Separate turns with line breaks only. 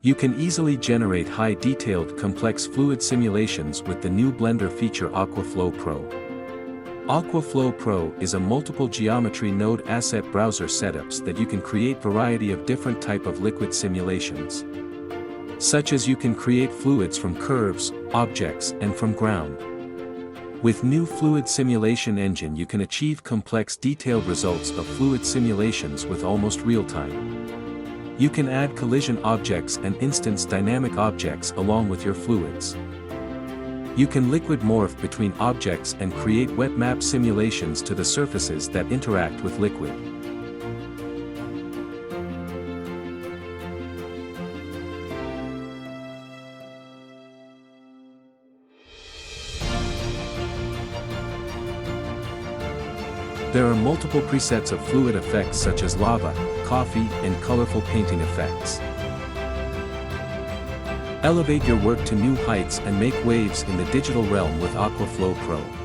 You can easily generate high-detailed complex fluid simulations with the new Blender feature AquaFlow Pro. AquaFlow Pro is a multiple geometry node asset browser setups that you can create variety of different type of liquid simulations. Such as you can create fluids from curves, objects and from ground. With new fluid simulation engine you can achieve complex detailed results of fluid simulations with almost real time. You can add collision objects and instance dynamic objects along with your fluids. You can liquid morph between objects and create wetmap simulations to the surfaces that interact with liquid. There are multiple presets of fluid effects such as lava, coffee, and colorful painting effects. Elevate your work to new heights and make waves in the digital realm with AquaFlow Pro.